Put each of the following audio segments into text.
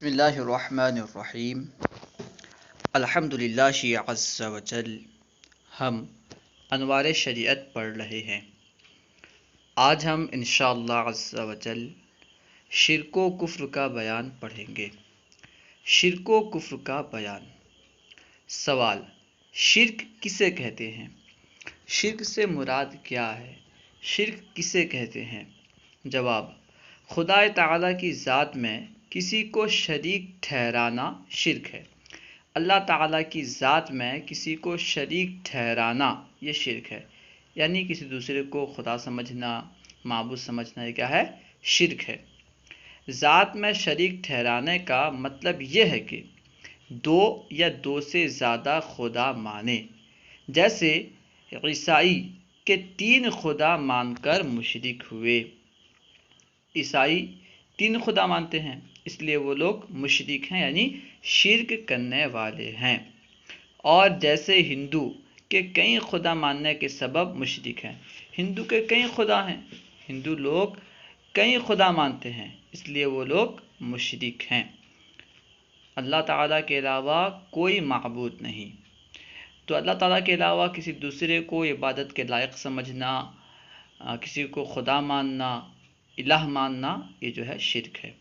بسم اللہ الرحمن الرحیم الحمد للہ عز وجل۔ ہم انوار شریعت پڑھ رہے ہیں۔ آج ہم انشاءاللہ عز وجل شرک و کفر کا بیان پڑھیں گے۔ شرک و کفر کا بیان۔ سوال: شرک کسے کہتے ہیں؟ شرک سے مراد کیا ہے؟ شرک کسے کہتے ہیں؟ جواب: خدا تعالیٰ کی ذات میں کسی کو شریک ٹھہرانا شرک ہے۔ اللہ تعالیٰ کی ذات میں کسی کو شریک ٹھہرانا یہ شرک ہے، یعنی کسی دوسرے کو خدا سمجھنا، معبود سمجھنا، یہ کیا ہے؟ شرک ہے۔ ذات میں شریک ٹھہرانے کا مطلب یہ ہے کہ دو یا دو سے زیادہ خدا مانے، جیسے عیسائی کے 3 خدا مان کر مشرک ہوئے۔ عیسائی 3 خدا مانتے ہیں، اس لیے وہ لوگ مشرک ہیں، یعنی شرک کرنے والے ہیں۔ اور جیسے ہندو کے کئی خدا ماننے کے سبب مشرک ہیں۔ ہندو کے کئی خدا ہیں، ہندو لوگ کئی خدا مانتے ہیں، اس لیے وہ لوگ مشرک ہیں۔ اللہ تعالیٰ کے علاوہ کوئی معبود نہیں، تو اللہ تعالیٰ کے علاوہ کسی دوسرے کو عبادت کے لائق سمجھنا، کسی کو خدا ماننا، الہ ماننا، یہ جو ہے شرک ہے۔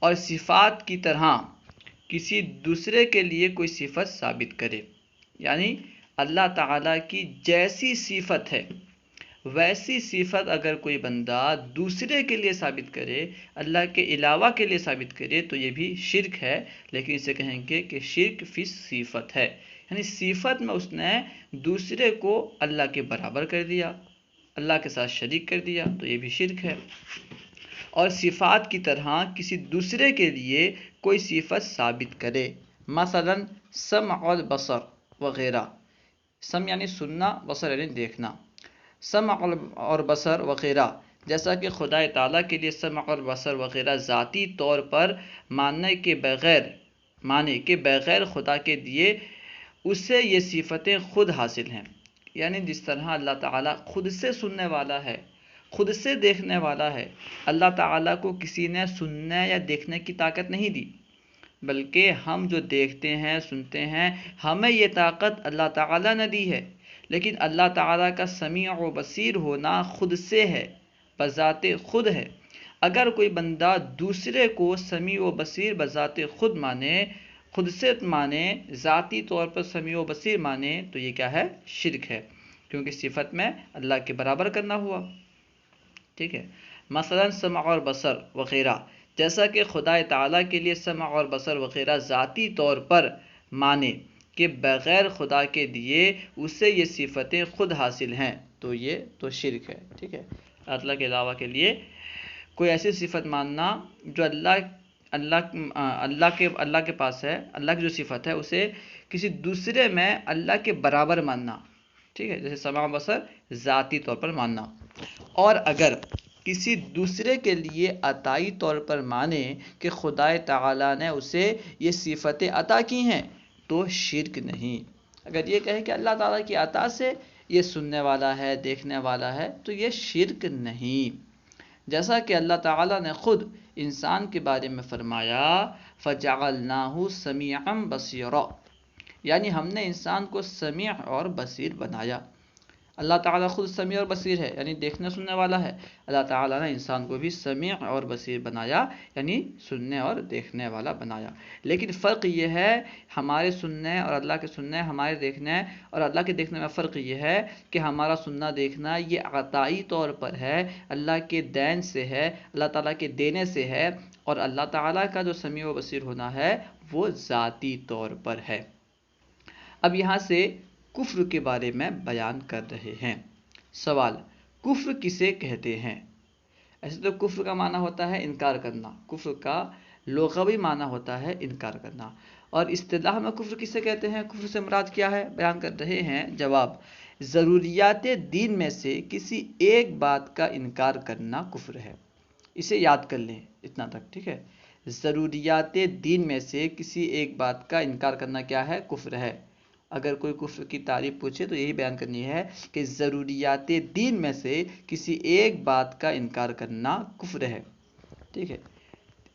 اور صفات کی طرح کسی دوسرے کے لیے کوئی صفت ثابت کرے، یعنی اللہ تعالیٰ کی جیسی صفت ہے ویسی صفت اگر کوئی بندہ دوسرے کے لیے ثابت کرے، اللہ کے علاوہ کے لیے ثابت کرے، تو یہ بھی شرک ہے، لیکن اسے کہیں گے کہ شرک فی صفت ہے، یعنی صفت میں اس نے دوسرے کو اللہ کے برابر کر دیا، اللہ کے ساتھ شریک کر دیا، تو یہ بھی شرک ہے۔ اور صفات کی طرح کسی دوسرے کے لیے کوئی صفت ثابت کرے، مثلا سمع اور بصر وغیرہ۔ سمع یعنی سننا، بصر یعنی دیکھنا۔ سمع اور بصر وغیرہ، جیسا کہ خدا تعالیٰ کے لیے سمع اور بصر وغیرہ ذاتی طور پر ماننے کے بغیر خدا کے دیے اسے یہ صفتیں خود حاصل ہیں، یعنی جس طرح اللہ تعالیٰ خود سے سننے والا ہے، خود سے دیکھنے والا ہے، اللہ تعالیٰ کو کسی نے سننے یا دیکھنے کی طاقت نہیں دی، بلکہ ہم جو دیکھتے ہیں، سنتے ہیں، ہمیں یہ طاقت اللہ تعالیٰ نے دی ہے، لیکن اللہ تعالیٰ کا سمیع و بصیر ہونا خود سے ہے، بذات خود ہے۔ اگر کوئی بندہ دوسرے کو سمیع و بصیر بذات خود مانے، خود سے مانے، ذاتی طور پر سمیع و بصیر مانے، تو یہ کیا ہے؟ شرک ہے، کیونکہ صفت میں اللہ کے برابر کرنا ہوا۔ ٹھیک ہے، مثلا سمع اور بصر وغیرہ، جیسا کہ خدا تعالیٰ کے لیے سمع اور بصر وغیرہ ذاتی طور پر مانے کہ بغیر خدا کے دیے اسے یہ صفتیں خود حاصل ہیں، تو یہ تو شرک ہے۔ ٹھیک ہے، اللہ کے علاوہ کے لیے کوئی ایسی صفت ماننا جو اللہ کے پاس ہے، اللہ کی جو صفت ہے اسے کسی دوسرے میں اللہ کے برابر ماننا۔ ٹھیک ہے، جیسے سمع بصر ذاتی طور پر ماننا۔ اور اگر کسی دوسرے کے لیے عطائی طور پر مانے کہ خدا تعالیٰ نے اسے یہ صفتیں عطا کی ہیں، تو شرک نہیں۔ اگر یہ کہے کہ اللہ تعالیٰ کی عطا سے یہ سننے والا ہے، دیکھنے والا ہے، تو یہ شرک نہیں۔ جیسا کہ اللہ تعالیٰ نے خود انسان کے بارے میں فرمایا فَجَعَلْنَاهُ سَمِيعًا بَصِيرًا، یعنی ہم نے انسان کو سمیع اور بصیر بنایا۔ اللہ تعالیٰ خود سمیع اور بصیر ہے، یعنی دیکھنے سننے والا ہے۔ اللہ تعالیٰ نے انسان کو بھی سمیع اور بصیر بنایا، یعنی سننے اور دیکھنے والا بنایا۔ لیکن فرق یہ ہے، ہمارے سننے اور اللہ کے سننے، ہمارے دیکھنے اور اللہ کے دیکھنے میں فرق یہ ہے کہ ہمارا سننا دیکھنا یہ عطائی طور پر ہے، اللہ کے دین سے ہے، اللہ تعالیٰ کے دینے سے ہے، اور اللہ تعالیٰ کا جو سمیع و بصیر ہونا ہے وہ ذاتی طور پر ہے۔ اب یہاں سے کفر کے بارے میں بیان کر رہے ہیں۔ سوال: کفر کسے کہتے ہیں؟ ایسے تو کفر کا معنی ہوتا ہے انکار کرنا، کفر کا لغوی معنی ہوتا ہے انکار کرنا، اور اصطلاح میں کفر کسے کہتے ہیں، کفر سے مراد کیا ہے، بیان کر رہے ہیں۔ جواب: ضروریات دین میں سے کسی ایک بات کا انکار کرنا کفر ہے۔ اسے یاد کر لیں اتنا تک، ٹھیک ہے۔ ضروریات دین میں سے کسی ایک بات کا انکار کرنا کیا ہے؟ کفر ہے۔ اگر کوئی کفر کی تعریف پوچھے تو یہی بیان کرنی ہے کہ ضروریات دین میں سے کسی ایک بات کا انکار کرنا کفر ہے۔ ٹھیک ہے،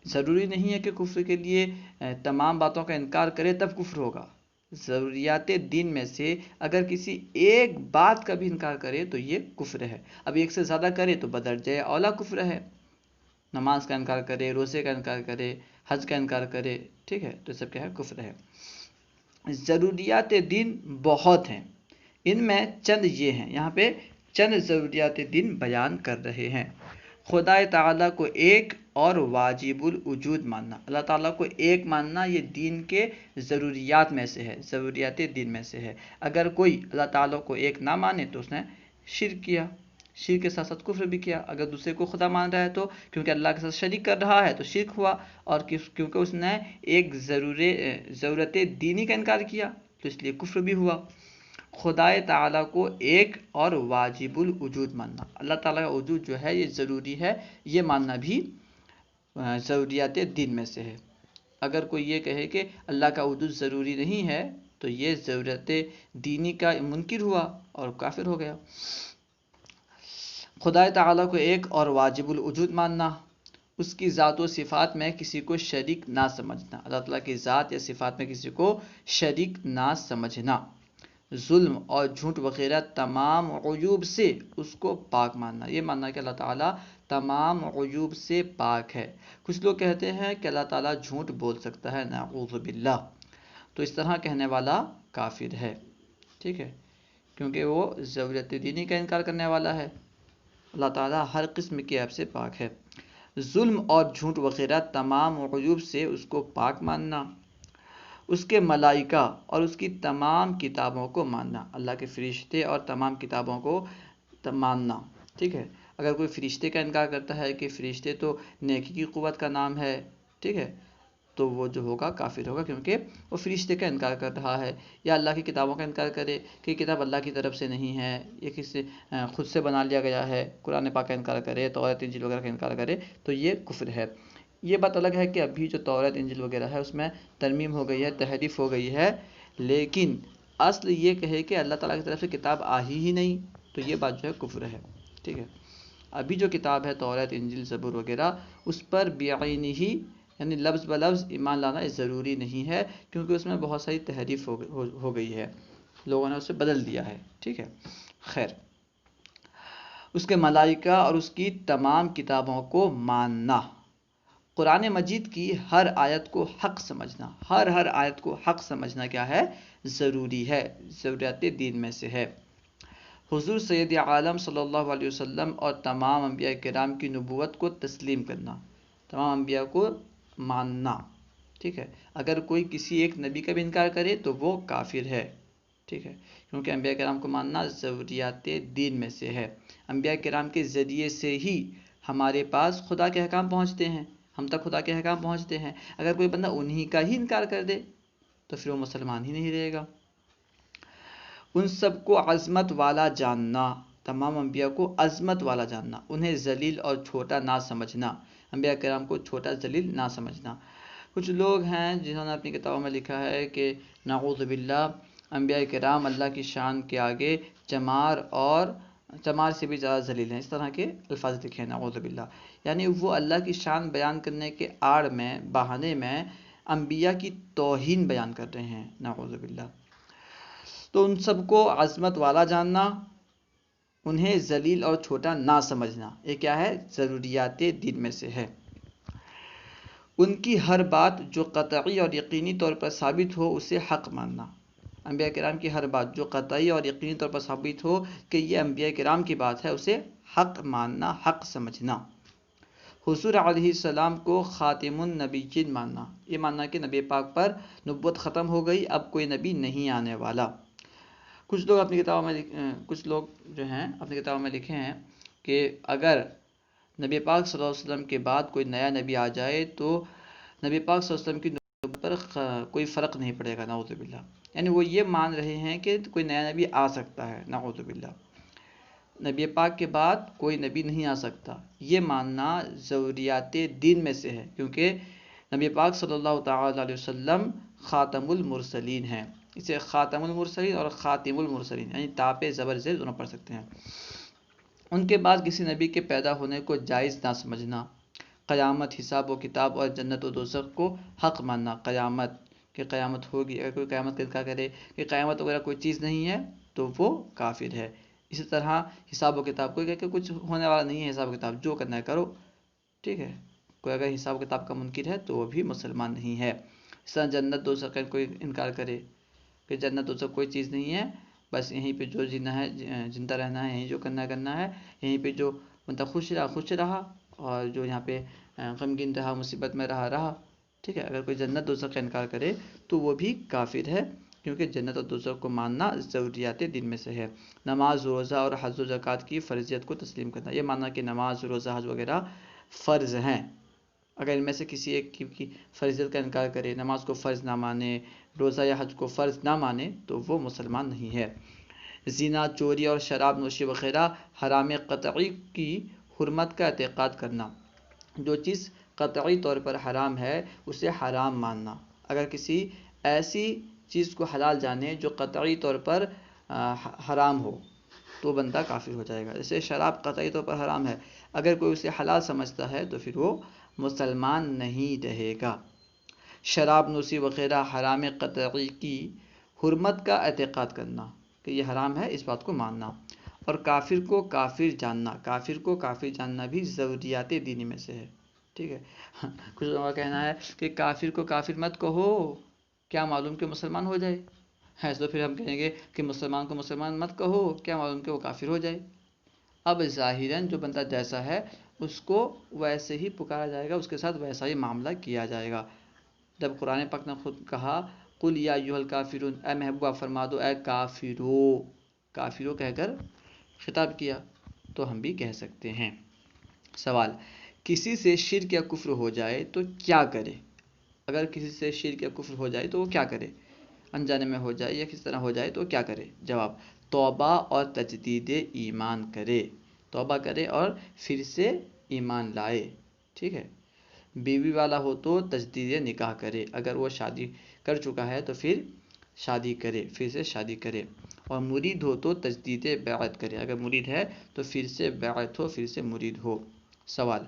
ضروری نہیں ہے کہ کفر کے لیے تمام باتوں کا انکار کرے تب کفر ہوگا. ضروریات دین میں سے اگر کسی ایک بات کا بھی انکار کرے تو یہ کفر ہے. اب ایک سے زیادہ کرے تو بدرجہ اولا کفر ہے. نماز کا انکار کرے، روزے کا انکار کرے، حج کا انکار کرے، ٹھیک ہے، تو سب کیا ہے؟ کفر ہے. ضروریات دین بہت ہیں، ان میں چند یہ ہیں. یہاں پہ چند ضروریات دین بیان کر رہے ہیں. خدا تعالیٰ کو ایک اور واجب الوجود ماننا. اللہ تعالیٰ کو ایک ماننا یہ دین کے ضروریات میں سے ہے، ضروریات دین میں سے ہے. اگر کوئی اللہ تعالیٰ کو ایک نہ مانے تو اس نے شرک کیا، شرک کے ساتھ ساتھ کفر بھی کیا. اگر دوسرے کو خدا مان رہا ہے تو کیونکہ اللہ کے ساتھ شریک کر رہا ہے تو شرک ہوا، اور کیونکہ اس نے ایک ضرورت دینی کا انکار کیا تو اس لیے کفر بھی ہوا. خدا تعالیٰ کو ایک اور واجب الوجود ماننا. اللہ تعالیٰ کا وجود جو ہے یہ ضروری ہے، یہ ماننا بھی ضروریات دین میں سے ہے. اگر کوئی یہ کہے کہ اللہ کا وجود ضروری نہیں ہے تو یہ ضرورت دینی کا منکر ہوا اور کافر ہو گیا. خدا تعالیٰ کو ایک اور واجب الوجود ماننا. اس کی ذات و صفات میں کسی کو شریک نہ سمجھنا. اللہ تعالیٰ کی ذات یا صفات میں کسی کو شریک نہ سمجھنا. ظلم اور جھوٹ وغیرہ تمام عیوب سے اس کو پاک ماننا. یہ ماننا کہ اللہ تعالیٰ تمام عیوب سے پاک ہے. کچھ لوگ کہتے ہیں کہ اللہ تعالیٰ جھوٹ بول سکتا ہے، نعوذ باللہ، تو اس طرح کہنے والا کافر ہے، ٹھیک ہے، کیونکہ وہ ضرورت دینی کا انکار کرنے والا ہے. اللہ تعالیٰ ہر قسم کے عیب سے پاک ہے. ظلم اور جھوٹ وغیرہ تمام عیوب سے اس کو پاک ماننا. اس کے ملائکہ اور اس کی تمام کتابوں کو ماننا. اللہ کے فرشتے اور تمام کتابوں کو ماننا، ٹھیک ہے. اگر کوئی فرشتے کا انکار کرتا ہے کہ فرشتے تو نیکی کی قوت کا نام ہے، ٹھیک ہے، تو وہ جو ہوگا کافر ہوگا، کیونکہ وہ فرشتے کا انکار کر رہا ہے. یا اللہ کی کتابوں کا انکار کرے کہ کتاب اللہ کی طرف سے نہیں ہے، یہ کسی خود سے بنا لیا گیا ہے. قرآن پاک کا انکار کرے، توراۃ انجیل وغیرہ کا انکار کرے تو یہ کفر ہے. یہ بات الگ ہے کہ ابھی جو توراۃ انجیل وغیرہ ہے اس میں ترمیم ہو گئی ہے، تحریف ہو گئی ہے، لیکن اصل یہ کہے کہ اللہ تعالیٰ کی طرف سے کتاب آہی ہی نہیں تو یہ بات جو ہے کفر ہے، ٹھیک ہے. ابھی جو کتاب ہے توراۃ انجیل زبور وغیرہ اس پر بعینہ ہی یعنی لفظ بلفظ ایمان لانا ضروری نہیں ہے، کیونکہ اس میں بہت ساری تحریف ہو گئی ہے، لوگوں نے اسے بدل دیا ہے، ٹھیک ہے. خیر، اس کے ملائکہ اور اس کی تمام کتابوں کو ماننا. قرآن مجید کی ہر آیت کو حق سمجھنا. ہر آیت کو حق سمجھنا کیا ہے؟ ضروری ہے، ضروریات دین میں سے ہے. حضور سید عالم صلی اللہ علیہ وسلم اور تمام انبیاء کرام کی نبوت کو تسلیم کرنا، تمام انبیاء کو ماننا، ٹھیک ہے. اگر کوئی کسی ایک نبی کا بھی انکار کرے تو وہ کافر ہے، ٹھیک ہے، کیونکہ انبیاء کرام کو ماننا ضروریات دین میں سے ہے. انبیاء کرام کے ذریعے سے ہی ہمارے پاس خدا کے احکام پہنچتے ہیں، ہم تک خدا کے احکام پہنچتے ہیں. اگر کوئی بندہ انہی کا ہی انکار کر دے تو پھر وہ مسلمان ہی نہیں رہے گا. ان سب کو عظمت والا جاننا. تمام انبیاء کو عظمت والا جاننا، انہیں ذلیل اور چھوٹا نہ سمجھنا. انبیاء کرام کو چھوٹا ذلیل نہ سمجھنا. کچھ لوگ ہیں جنہوں نے اپنی کتابوں میں لکھا ہے کہ نعوذ باللہ انبیاء کرام اللہ کی شان کے آگے چمار سے بھی زیادہ ذلیل ہیں. اس طرح کے الفاظ لکھے ہیں، نعوذ باللہ. یعنی وہ اللہ کی شان بیان کرنے کے آڑ میں، بہانے میں انبیاء کی توہین بیان کر رہے ہیں، نعوذ باللہ. تو ان سب کو عظمت والا جاننا، انہیں ذلیل اور چھوٹا نہ سمجھنا، یہ کیا ہے؟ ضروریات دین میں سے ہے. ان کی ہر بات جو قطعی اور یقینی طور پر ثابت ہو اسے حق ماننا. انبیاء کرام کی ہر بات جو قطعی اور یقینی طور پر ثابت ہو کہ یہ انبیاء کرام کی بات ہے اسے حق ماننا، حق سمجھنا. حضور علیہ السلام کو خاتم النبیین ماننا، یہ ماننا کہ نبی پاک پر نبوت ختم ہو گئی، اب کوئی نبی نہیں آنے والا. کچھ لوگ جو ہیں اپنی کتابوں میں لکھے ہیں کہ اگر نبی پاک صلی اللہ علیہ وسلم کے بعد کوئی نیا نبی آ جائے تو نبی پاک صلی اللہ علیہ وسلم کی نبوت پر کوئی فرق نہیں پڑے گا، نعوذ باللہ. یعنی وہ یہ مان رہے ہیں کہ کوئی نیا نبی آ سکتا ہے، نعوذ باللہ. نبی پاک کے بعد کوئی نبی نہیں آ سکتا، یہ ماننا ضروریات دین میں سے ہے، کیونکہ نبی پاک صلی اللہ تعالی علیہ وسلم خاتم المرسلین ہیں. اسے خاتم المرسلین اور خاتم المرسلین یعنی تاپے زبر زیر دونوں پڑھ سکتے ہیں. ان کے بعد کسی نبی کے پیدا ہونے کو جائز نہ سمجھنا. قیامت، حساب و کتاب اور جنت و دوزخ کو حق ماننا، قیامت کہ قیامت ہوگی، اگر کوئی قیامت کا انکار کرے کہ قیامت وغیرہ کوئی چیز نہیں ہے تو وہ کافر ہے۔ اسی طرح حساب و کتاب، کوئی کہے کہ کچھ ہونے والا نہیں ہے حساب و کتاب، جو کرنا ہے کرو، ٹھیک ہے، کوئی اگر حساب و کتاب کا منکر ہے تو وہ بھی مسلمان نہیں ہے۔ اس طرح جنت دوزخ کا کوئی انکار کرے کہ جنت دوزخ کوئی چیز نہیں ہے، بس یہیں پہ جو جینا ہے، زندہ رہنا ہے، یہیں جو کرنا ہے، یہیں پہ جو بندہ خوش رہا، اور جو یہاں پہ غمگین رہا، مصیبت میں رہا، ٹھیک ہے، اگر کوئی جنت دوزخ کا انکار کرے تو وہ بھی کافر ہے، کیونکہ جنت اور دوزخ کو ماننا ضروریات دین میں سے ہے۔ نماز، روزہ اور حج و زکوٰۃ کی فرضیت کو تسلیم کرنا، یہ ماننا کہ نماز، روزہ، حج وغیرہ فرض ہیں، اگر ان میں سے کسی ایک کی فرضیت کا انکار کرے، نماز کو فرض نہ مانے، روزہ یا حج کو فرض نہ مانے تو وہ مسلمان نہیں ہے۔ زنا، چوری اور شراب نوشی وغیرہ حرام قطعی کی حرمت کا اعتقاد کرنا، جو چیز قطعی طور پر حرام ہے اسے حرام ماننا، اگر کسی ایسی چیز کو حلال جانے جو قطعی طور پر حرام ہو تو بندہ کافر ہو جائے گا۔ جیسے شراب قطعی طور پر حرام ہے، اگر کوئی اسے حلال سمجھتا ہے تو پھر وہ مسلمان نہیں رہے گا۔ شراب نوشی وغیرہ حرام قطعی کی حرمت کا اعتقاد کرنا کہ یہ حرام ہے، اس بات کو ماننا، اور کافر کو کافر جاننا بھی ضروریات دینی میں سے ہے، ٹھیک ہے۔ کچھ لوگوں کا کہنا ہے کہ کافر کو کافر مت کہو، کیا معلوم کہ مسلمان ہو جائے، ہے تو پھر ہم کہیں گے کہ مسلمان کو مسلمان مت کہو، کیا معلوم کہ وہ کافر ہو جائے۔ اب ظاہراً جو بندہ جیسا ہے اس کو ویسے ہی پکارا جائے گا، اس کے ساتھ ویسا ہی معاملہ کیا جائے گا۔ جب قرآن پاک نے خود کہا قل یا ایھا الکافرون، اے محبوبہ فرما دو اے کافرو کہہ کر خطاب کیا، تو ہم بھی کہہ سکتے ہیں۔ سوال، کسی سے شرک یا کفر ہو جائے تو کیا کرے؟ اگر کسی سے شرک یا کفر ہو جائے تو وہ کیا کرے؟ انجانے میں ہو جائے یا کس طرح ہو جائے تو کیا کرے؟ جواب، توبہ اور تجدید ایمان کرے، توبہ کرے اور پھر سے ایمان لائے، ٹھیک ہے۔ بیوی والا ہو تو تجدید نکاح کرے، اگر وہ شادی کر چکا ہے تو پھر شادی کرے، پھر سے شادی کرے، اور مرید ہو تو تجدید بیعت کرے، اگر مرید ہے تو پھر سے بیعت ہو، پھر سے مرید ہو۔ سوال،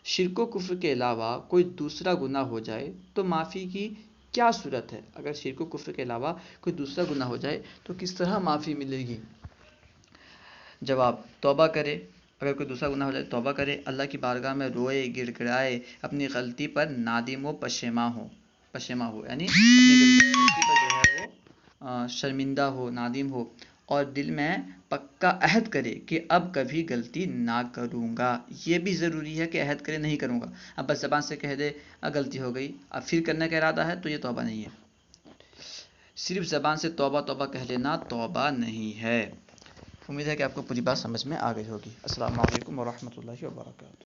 شرک و کفر کے علاوہ کوئی دوسرا گناہ ہو جائے تو معافی کی کیا صورت ہے؟ اگر شرک و کفر کے علاوہ کوئی دوسرا گناہ ہو جائے تو کس طرح معافی ملے گی؟ جواب، توبہ کرے، اگر کوئی دوسرا گناہ ہو جائے توبہ کرے، اللہ کی بارگاہ میں روئے، گڑ گڑائے، اپنی غلطی پر نادم و پشیماں ہو، یعنی اپنی غلطی پر جو ہے وہ شرمندہ ہو، نادم ہو، اور دل میں پکا عہد کرے کہ اب کبھی غلطی نہ کروں گا۔ یہ بھی ضروری ہے کہ عہد کرے نہیں کروں گا، اب بس زبان سے کہہ دے غلطی ہو گئی، اب پھر کرنے کا ارادہ ہے تو یہ توبہ نہیں ہے۔ صرف زبان سے توبہ کہہ لینا توبہ نہیں ہے۔ امید ہے کہ آپ کو پوری بات سمجھ میں آ گئی ہوگی۔ السلام علیکم ورحمۃ اللہ وبرکاتہ۔